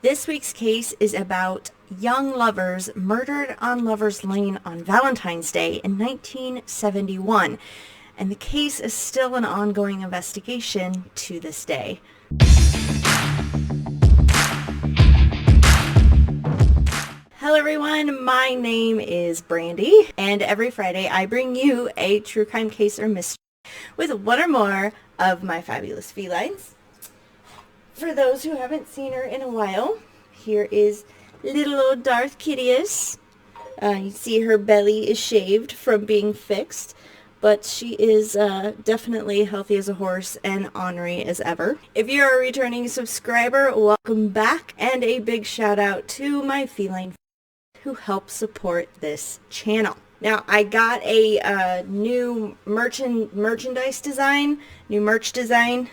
This week's case is about young lovers murdered on Lover's Lane on Valentine's Day in 1971, and the case is still an ongoing investigation to this day. Hello everyone, my name is Brandy, and every Friday I bring you a true crime case or mystery with one or more of my fabulous felines. For those who haven't seen her in a while, here is little old Darth Kittius. You see her belly is shaved from being fixed, but she is definitely healthy as a horse and ornery as ever. If you're a returning subscriber, welcome back, and a big shout out to my feline who help support this channel. Now, I got a new merch design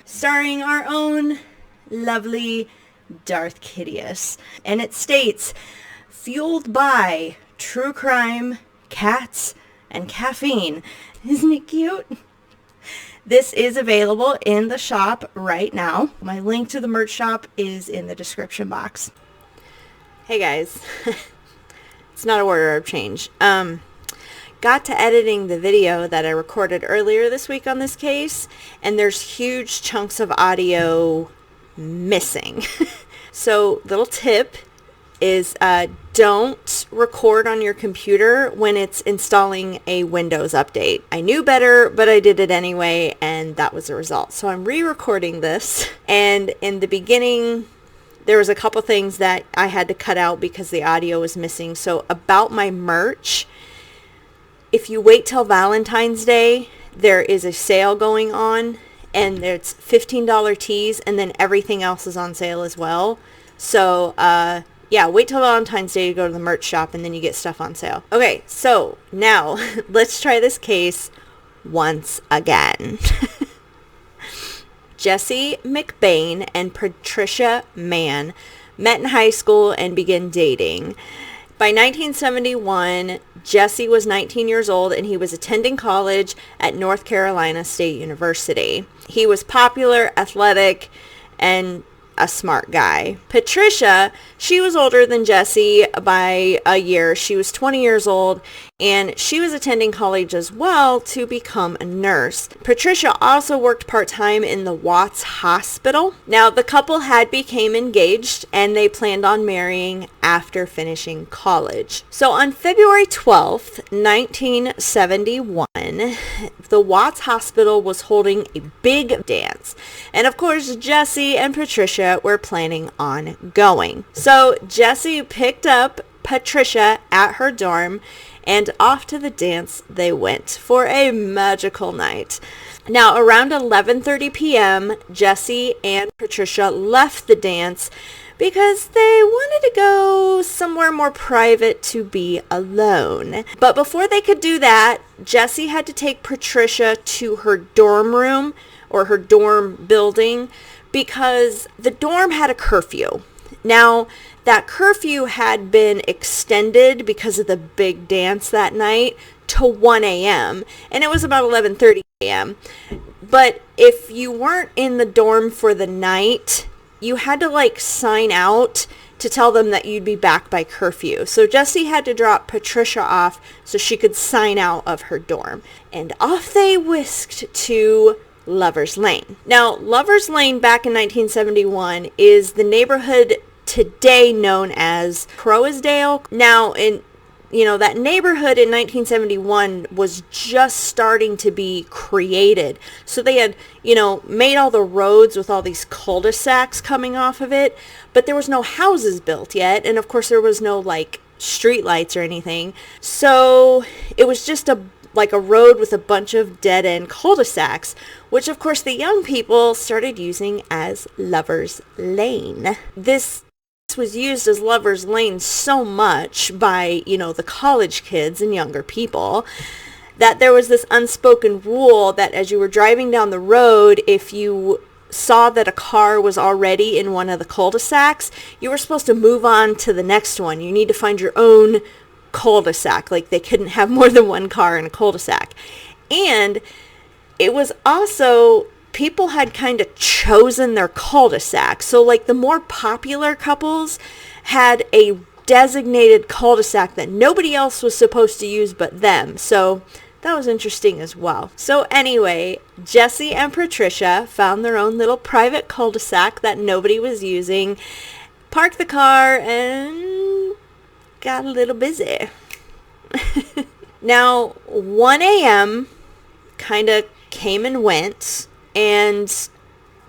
starring our own lovely Darth Kittius, and it states, fueled by true crime, cats, and caffeine. Isn't it cute? This is available in the shop right now. My link to the merch shop is in the description box. Hey guys, it's not a order of change. Got to editing the video that I recorded earlier this week on this case, and there's huge chunks of audio missing. So little tip is don't record on your computer when it's installing a Windows update. I knew better, but I did it anyway, and that was the result. So I'm re-recording this, and in the beginning there was a couple things that I had to cut out because the audio was missing. So about my merch, if you wait till Valentine's Day, there is a sale going on, and it's $15 tees, and then everything else is on sale as well. So, yeah, wait till Valentine's Day to go to the merch shop, and then you get stuff on sale. Okay, so now let's try this case once again. Jesse McBane and Patricia Mann met in high school and began dating. By 1971, Jesse was 19 years old, and he was attending college at North Carolina State University. He was popular, athletic, and a smart guy. Patricia, she was older than Jesse by a year. She was 20 years old, and she was attending college as well to become a nurse. Patricia also worked part-time in the Watts Hospital. Now, the couple had become engaged, and they planned on marrying after finishing college. So on February 12th, 1971, the Watts Hospital was holding a big dance. And of course, Jesse and Patricia were planning on going. So Jesse picked up Patricia at her dorm, and off to the dance they went for a magical night. Now, around 11:30 p.m., Jesse and Patricia left the dance because they wanted to go somewhere more private to be alone. But before they could do that, Jesse had to take Patricia to her dorm room, or her dorm building, because the dorm had a curfew. Now, that curfew had been extended because of the big dance that night to 1 a.m. and it was about 11:30 a.m. But if you weren't in the dorm for the night, you had to sign out to tell them that you'd be back by curfew. So Jesse had to drop Patricia off so she could sign out of her dorm. And off they whisked to Lover's Lane. Now, Lover's Lane back in 1971 is the neighborhood today known as Crowsdale. Now, that neighborhood in 1971 was just starting to be created. So they had, made all the roads with all these cul-de-sacs coming off of it, but there was no houses built yet. And of course there was no street lights or anything. So it was just a road with a bunch of dead-end cul-de-sacs, which of course the young people started using as Lover's Lane. This was used as Lover's Lane so much by, the college kids and younger people, that there was this unspoken rule that as you were driving down the road, if you saw that a car was already in one of the cul-de-sacs, you were supposed to move on to the next one. You need to find your own cul-de-sac. They couldn't have more than one car in a cul-de-sac. And it was also people had kind of chosen their cul-de-sac. So like the more popular couples had a designated cul-de-sac that nobody else was supposed to use but them. So that was interesting as well. So anyway, Jesse and Patricia found their own little private cul-de-sac that nobody was using, parked the car, and got a little busy. Now, 1 a.m. kind of came and went, and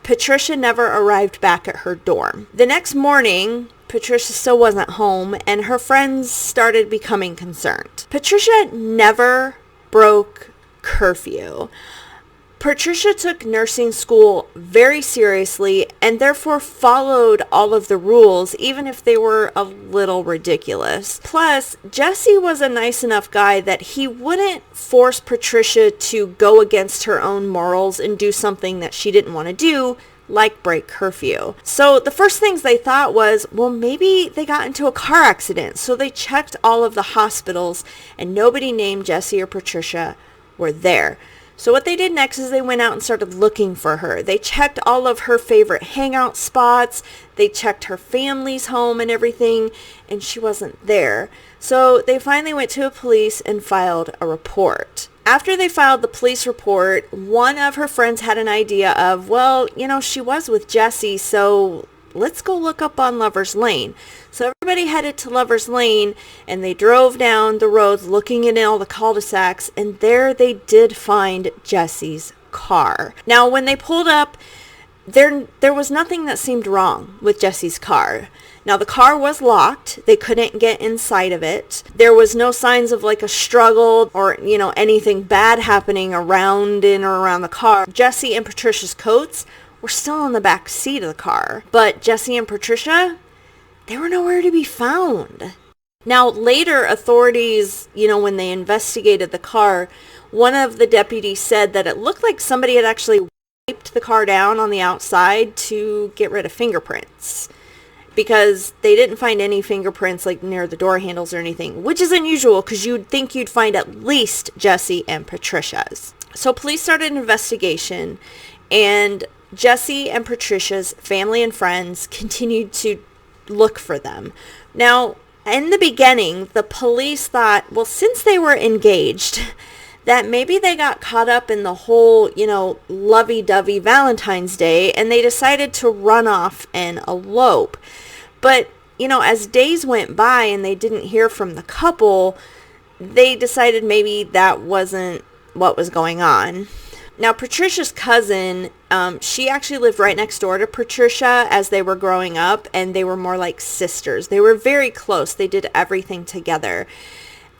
Patricia never arrived back at her dorm. The next morning, Patricia still wasn't home, and her friends started becoming concerned. Patricia never broke curfew. Patricia took nursing school very seriously and therefore followed all of the rules, even if they were a little ridiculous. Plus, Jesse was a nice enough guy that he wouldn't force Patricia to go against her own morals and do something that she didn't want to do, like break curfew. So the first things they thought was, well, maybe they got into a car accident. So they checked all of the hospitals, and nobody named Jesse or Patricia were there. So what they did next is they went out and started looking for her. They checked all of her favorite hangout spots. They checked her family's home and everything, and she wasn't there. So they finally went to a police and filed a report. After they filed the police report, one of her friends had an idea of, well, she was with Jesse, so let's go look up on Lover's Lane. So everybody headed to Lover's Lane, and they drove down the roads looking in all the cul-de-sacs, and there they did find Jesse's car. Now, when they pulled up, there was nothing that seemed wrong with Jesse's car. Now, the car was locked. They couldn't get inside of it. There was no signs of like a struggle or, anything bad happening around in or around the car. Jesse and Patricia's coats were still in the back seat of the car. But Jesse and Patricia, they were nowhere to be found. Now, later, authorities, when they investigated the car, one of the deputies said that it looked like somebody had actually wiped the car down on the outside to get rid of fingerprints, because they didn't find any fingerprints like near the door handles or anything, which is unusual because you'd think you'd find at least Jesse and Patricia's. So police started an investigation, and Jesse and Patricia's family and friends continued to look for them. Now, in the beginning, the police thought, well, since they were engaged, that maybe they got caught up in the whole, lovey-dovey Valentine's Day, and they decided to run off and elope. But, as days went by and they didn't hear from the couple, they decided maybe that wasn't what was going on. Now, Patricia's cousin, she actually lived right next door to Patricia as they were growing up, and they were more like sisters. They were very close. They did everything together.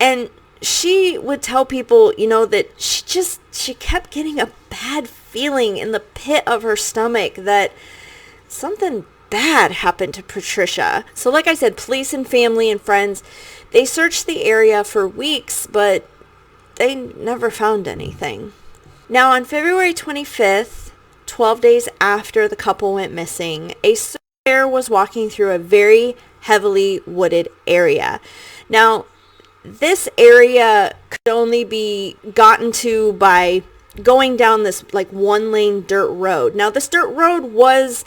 And she would tell people, that she kept getting a bad feeling in the pit of her stomach that something bad happened to Patricia. So like I said, police and family and friends, they searched the area for weeks, but they never found anything. Now, on February 25th, 12 days after the couple went missing, a surveyor was walking through a very heavily wooded area. Now, this area could only be gotten to by going down this like one-lane dirt road. Now, this dirt road was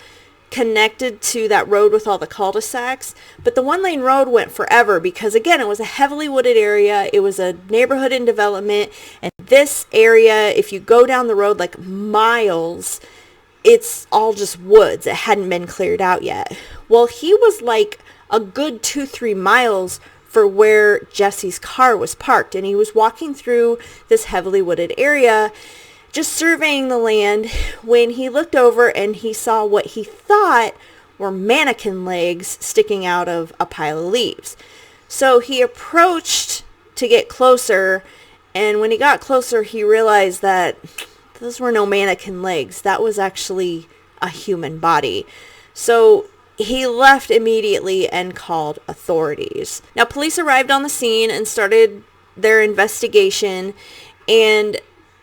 connected to that road with all the cul-de-sacs, but the one-lane road went forever because, again, it was a heavily wooded area. It was a neighborhood in development, and this area, if you go down the road like miles, it's all just woods. It hadn't been cleared out yet. Well, he was like a good 2-3 miles for where Jesse's car was parked, and he was walking through this heavily wooded area, just surveying the land, when he looked over and he saw what he thought were mannequin legs sticking out of a pile of leaves. So he approached to get closer, and when he got closer, he realized that those were no mannequin legs. That was actually a human body. So he left immediately and called authorities. Now, police arrived on the scene and started their investigation, and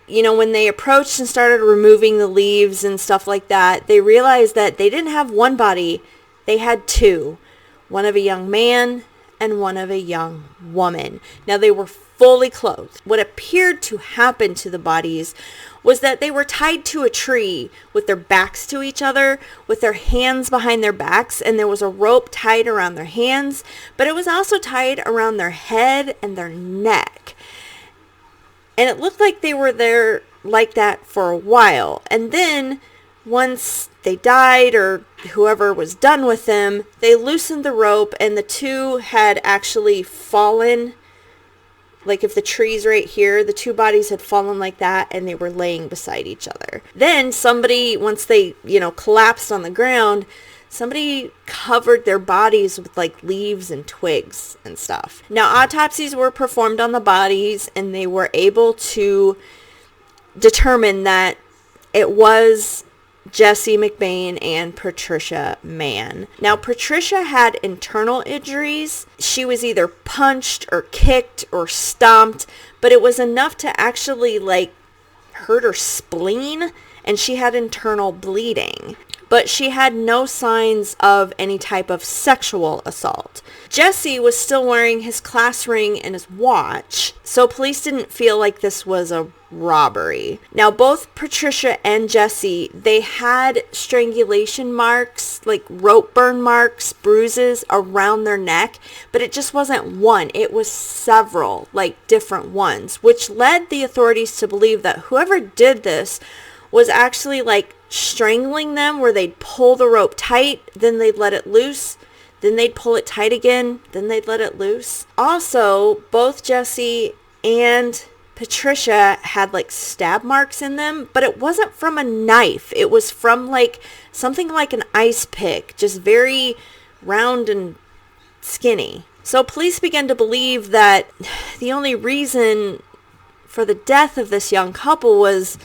when they approached and started removing the leaves and stuff like that, they realized that they didn't have one body, they had two. One of a young man and one of a young woman. Now, they were fully clothed. What appeared to happen to the bodies was that they were tied to a tree with their backs to each other, with their hands behind their backs, and there was a rope tied around their hands, but it was also tied around their head and their neck. And it looked like they were there like that for a while. And then once they died, or whoever was done with them, they loosened the rope, and the two had actually fallen. Like if the tree's right here, the two bodies had fallen like that, and they were laying beside each other. Then somebody, once they, collapsed on the ground, somebody covered their bodies with like leaves and twigs and stuff. Now, autopsies were performed on the bodies, and they were able to determine that it was Jesse McBane and Patricia Mann. Now, Patricia had internal injuries. She was either punched or kicked or stomped, but it was enough to actually hurt her spleen, and she had internal bleeding. But she had no signs of any type of sexual assault. Jesse was still wearing his class ring and his watch, so police didn't feel like this was a robbery. Now, both Patricia and Jesse, they had strangulation marks, like rope burn marks, bruises around their neck, but it just wasn't one. It was several, different ones, which led the authorities to believe that whoever did this was actually strangling them, where they'd pull the rope tight, then they'd let it loose, then they'd pull it tight again, then they'd let it loose. Also, both Jesse and Patricia had stab marks in them, but it wasn't from a knife. It was from something like an ice pick, just very round and skinny. So police began to believe that the only reason for the death of this young couple was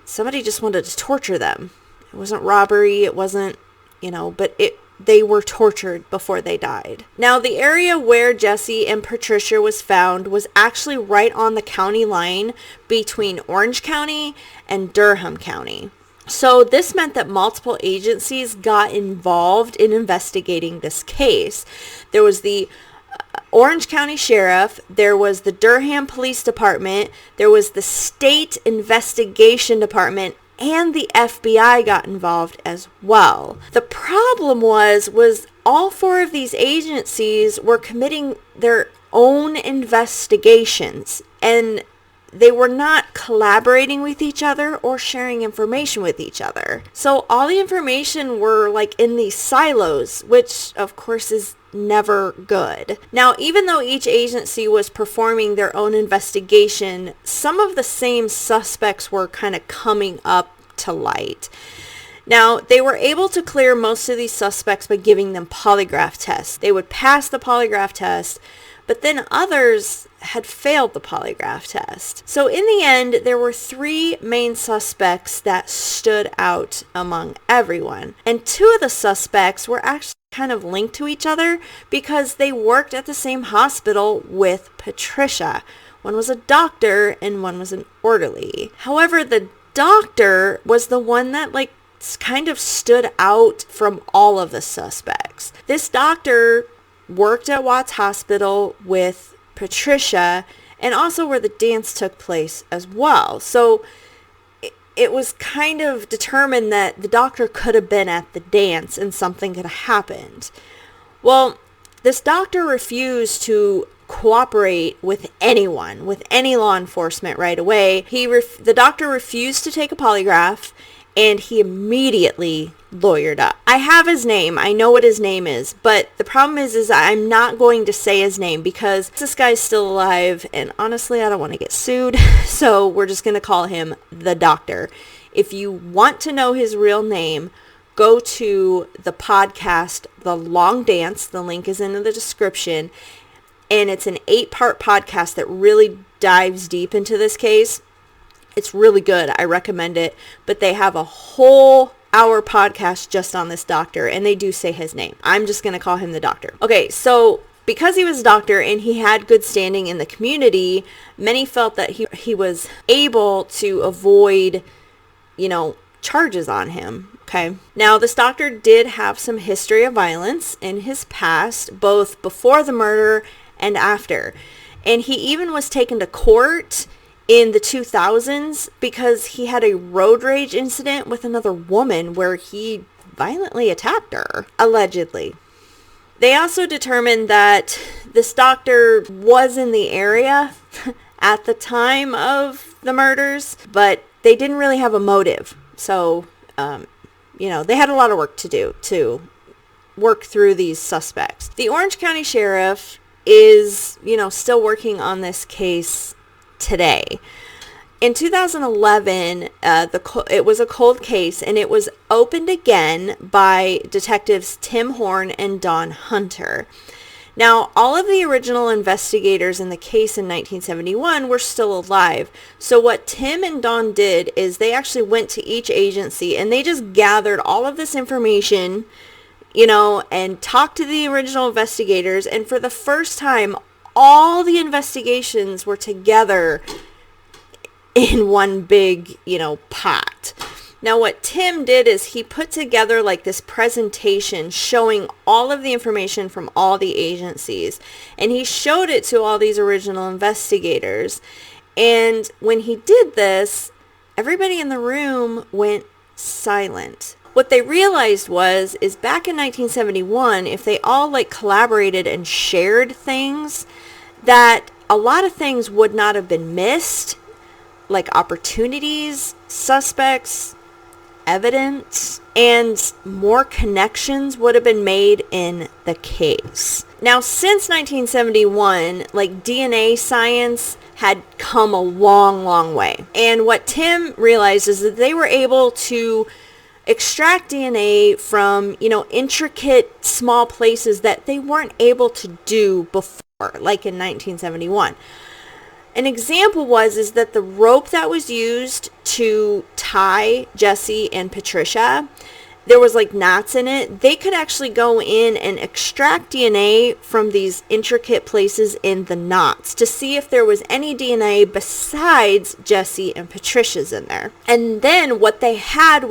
somebody just wanted to torture them. It wasn't robbery. It wasn't, but they were tortured before they died. Now, the area where Jesse and Patricia was found was actually right on the county line between Orange County and Durham County. So this meant that multiple agencies got involved in investigating this case. There was the Orange County Sheriff, there was the Durham Police Department, there was the State Investigation Department, and the FBI got involved as well. The problem was all four of these agencies were committing their own investigations, and they were not collaborating with each other or sharing information with each other. So all the information were in these silos, which of course is never good. Now, even though each agency was performing their own investigation, some of the same suspects were kind of coming up to light. Now, they were able to clear most of these suspects by giving them polygraph tests. They would pass the polygraph test, but then others had failed the polygraph test. So in the end, there were three main suspects that stood out among everyone. And two of the suspects were actually kind of linked to each other because they worked at the same hospital with Patricia. One was a doctor and one was an orderly. However, the doctor was the one that kind of stood out from all of the suspects. This doctor worked at Watts Hospital with Patricia and also where the dance took place as well. So it was kind of determined that the doctor could have been at the dance and something could have happened. Well, this doctor refused to cooperate with anyone, with any law enforcement right away. The doctor refused to take a polygraph, and he immediately lawyered up. I have his name. I know what his name is, but the problem is I'm not going to say his name because this guy's still alive, and honestly, I don't want to get sued, so we're just going to call him the doctor. If you want to know his real name, go to the podcast, The Long Dance. The link is in the description, and it's an 8-part podcast that really dives deep into this case. It's really good. I recommend it. But they have a whole hour podcast just on this doctor, and they do say his name. I'm just going to call him the doctor. Okay, so because he was a doctor and he had good standing in the community, many felt that he was able to avoid, charges on him. Okay. Now, this doctor did have some history of violence in his past, both before the murder and after. And he even was taken to court in the 2000s because he had a road rage incident with another woman where he violently attacked her, allegedly. They also determined that this doctor was in the area at the time of the murders, but they didn't really have a motive. So, they had a lot of work to do to work through these suspects. The Orange County Sheriff is, still working on this case today. In 2011, it was a cold case, and it was opened again by detectives Tim Horn and Don Hunter. Now, all of the original investigators in the case in 1971 were still alive. So what Tim and Don did is they actually went to each agency and they just gathered all of this information, and talked to the original investigators. And for the first time, all the investigations were together in one big, pot. Now, what Tim did is he put together like this presentation showing all of the information from all the agencies, and he showed it to all these original investigators. And when he did this, everybody in the room went silent. What they realized is back in 1971, if they all collaborated and shared things, that a lot of things would not have been missed, like opportunities, suspects, evidence, and more connections would have been made in the case. Now, since 1971, DNA science had come a long, long way. And what Tim realized is that they were able to extract DNA from, intricate small places that they weren't able to do before, like in 1971. An example is that the rope that was used to tie Jesse and Patricia, there was knots in it. They could actually go in and extract DNA from these intricate places in the knots to see if there was any DNA besides Jesse and Patricia's in there. And then what they had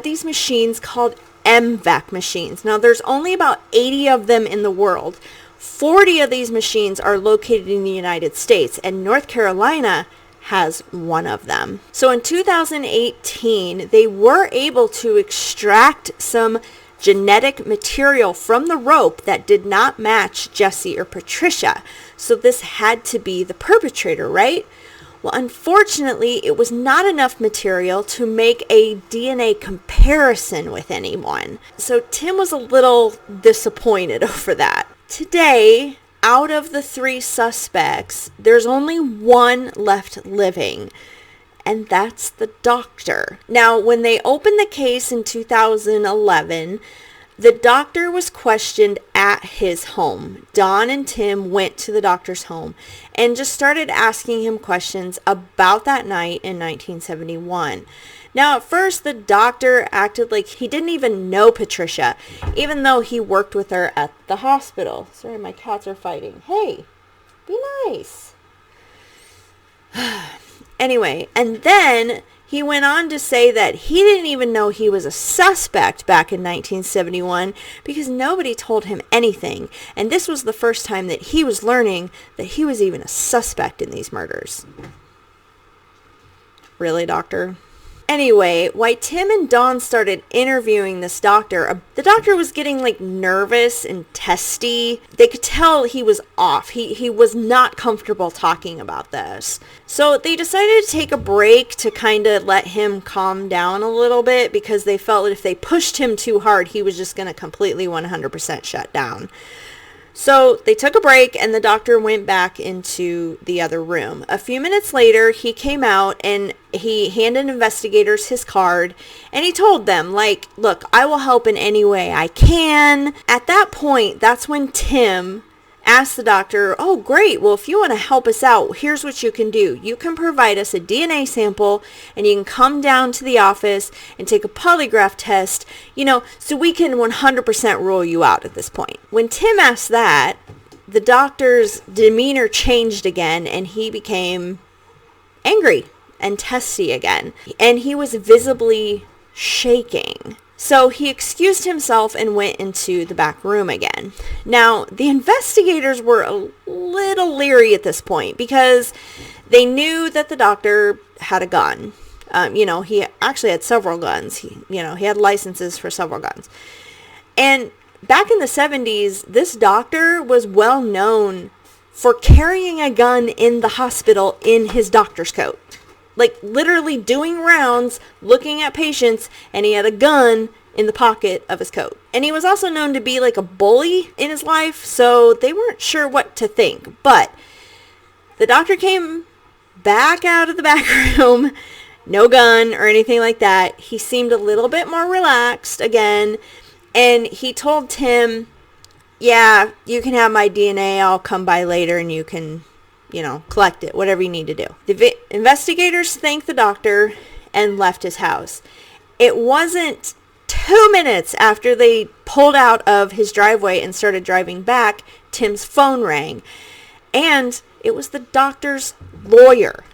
these machines called MVAC machines. Now, there's only about 80 of them in the world. 40 of these machines are located in the United States, and North Carolina has one of them. So in 2018, they were able to extract some genetic material from the rope that did not match Jesse or Patricia. So this had to be the perpetrator, right? Well, unfortunately, it was not enough material to make a DNA comparison with anyone. So Tim was a little disappointed over that. Today, out of the 3 suspects, there's only one left living, and that's the doctor. Now, when they opened the case in 2011, the doctor was questioned at his home. Don and Tim went to the doctor's home and just started asking him questions about that night in 1971. Now, at first, the doctor acted like he didn't even know Patricia, even though he worked with her at the hospital. Sorry, my cats are fighting. Hey, be nice. Anyway, and then he went on to say that he didn't even know he was a suspect back in 1971 because nobody told him anything. And this was the first time that he was learning that he was even a suspect in these murders. Really, doctor? Anyway, while Tim and Dawn started interviewing this doctor, the doctor was getting nervous and testy. They could tell he was off. He was not comfortable talking about this. So they decided to take a break to kind of let him calm down a little bit because they felt that if they pushed him too hard, he was just going to completely 100% shut down. So they took a break and the doctor went back into the other room. A few minutes later, he came out and he handed investigators his card and he told them, look, I will help in any way I can. At that point, that's when Tim asked the doctor, oh, great. Well, if you want to help us out, here's what you can do. You can provide us a DNA sample and you can come down to the office and take a polygraph test, so we can 100% rule you out at this point. When Tim asked that, the doctor's demeanor changed again and he became angry and testy again. And he was visibly shaking. So he excused himself and went into the back room again. Now, the investigators were a little leery at this point because they knew that the doctor had a gun. He actually had several guns. He had licenses for several guns. And back in the 70s, this doctor was well known for carrying a gun in the hospital in his doctor's coat. Like literally doing rounds, looking at patients, and he had a gun in the pocket of his coat. And he was also known to be like a bully in his life, so they weren't sure what to think. But the doctor came back out of the back room, no gun or anything like that. He seemed a little bit more relaxed again, and he told Tim, yeah, you can have my DNA, I'll come by later and you can collect it, whatever you need to do. The investigators thanked the doctor and left his house. It wasn't 2 minutes after they pulled out of his driveway and started driving back, Tim's phone rang. And it was the doctor's lawyer.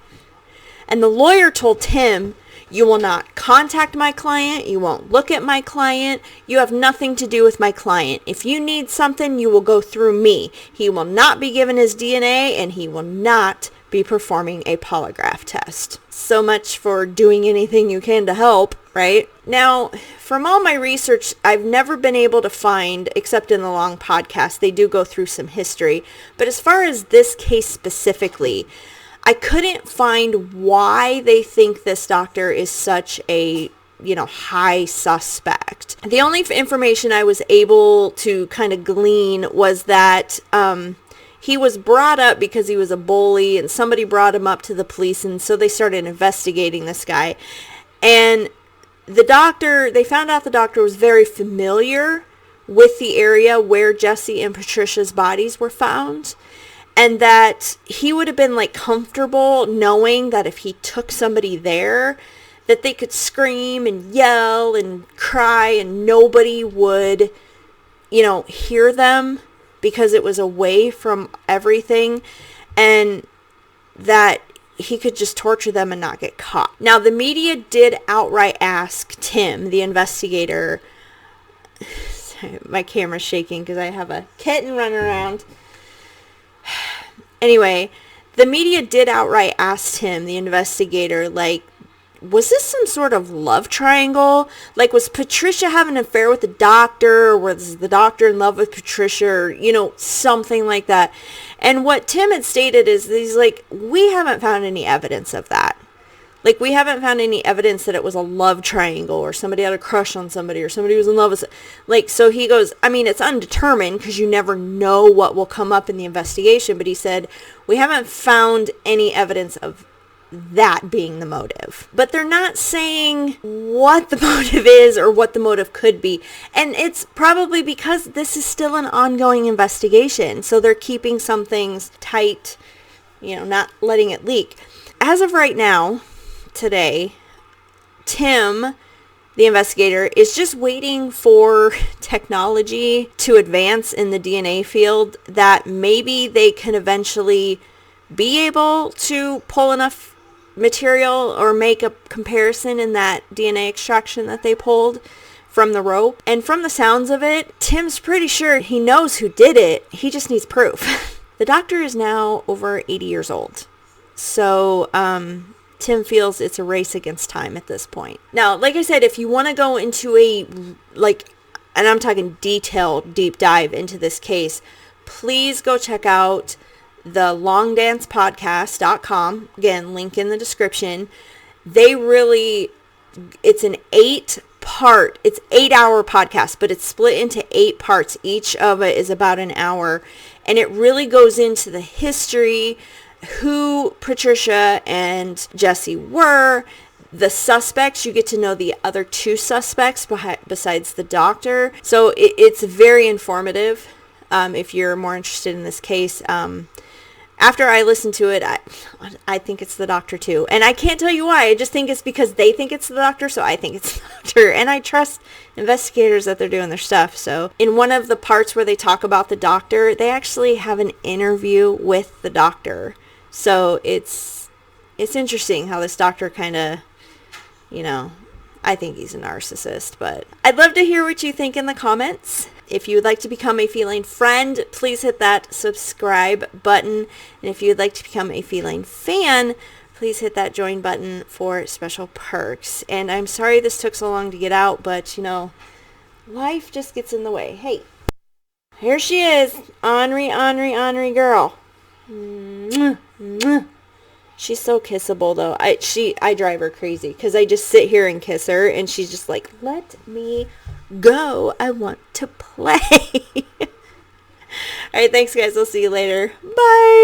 And the lawyer told Tim, you will not contact my client. You won't look at my client. You have nothing to do with my client. If you need something, you will go through me. He will not be given his DNA and he will not be performing a polygraph test. So much for doing anything you can to help, right? Now, from all my research, I've never been able to find, except in the long podcast, they do go through some history. But as far as this case specifically, I couldn't find why they think this doctor is such a, high suspect. The only information I was able to kind of glean was that he was brought up because he was a bully and somebody brought him up to the police, and so they started investigating this guy. And they found out the doctor was very familiar with the area where Jesse and Patricia's bodies were found. And that he would have been comfortable knowing that if he took somebody there, that they could scream and yell and cry and nobody would, hear them because it was away from everything, and that he could just torture them and not get caught. Now, the media did outright ask Tim, the investigator, sorry, my camera's shaking because I have a kitten running around. Anyway, the media did outright ask him, the investigator, was this some sort of love triangle? Was Patricia having an affair with the doctor? Or was the doctor in love with Patricia? Or, something like that. And what Tim had stated is, he's we haven't found any evidence of that. We haven't found any evidence that it was a love triangle or somebody had a crush on somebody or somebody was in love with. So he goes, it's undetermined because you never know what will come up in the investigation. But he said, we haven't found any evidence of that being the motive. But they're not saying what the motive is or what the motive could be. And it's probably because this is still an ongoing investigation. So they're keeping some things tight, not letting it leak. As of right now, today, Tim, the investigator, is just waiting for technology to advance in the DNA field that maybe they can eventually be able to pull enough material or make a comparison in that DNA extraction that they pulled from the rope. And from the sounds of it, Tim's pretty sure he knows who did it. He just needs proof. The doctor is now over 80 years old. So, Tim feels it's a race against time at this point. Now, like I said, if you want to go into and I'm talking detailed, deep dive into this case, please go check out the longdancepodcast.com. Again, link in the description. It's an 8-hour podcast, but it's split into 8 parts. Each of it is about an hour. And it really goes into the history, who Patricia and Jesse were, the suspects. You get to know the other 2 suspects besides the doctor. So it's very informative if you're more interested in this case. After I listen to it, I think it's the doctor too. And I can't tell you why. I just think it's because they think it's the doctor, so I think it's the doctor. And I trust investigators that they're doing their stuff. So in one of the parts where they talk about the doctor, they actually have an interview with the doctor. So it's interesting how this doctor kind of, I think he's a narcissist, but I'd love to hear what you think in the comments. If you would like to become a feline friend, please hit that subscribe button. And if you would like to become a feline fan, please hit that join button for special perks. And I'm sorry this took so long to get out, but you know, life just gets in the way. Hey, here she is. Ornery girl. Mwah, mwah. She's so kissable though. I drive her crazy because I just sit here and kiss her and she's just like, let me go. I want to play. All right, thanks guys. I'll see you later. Bye.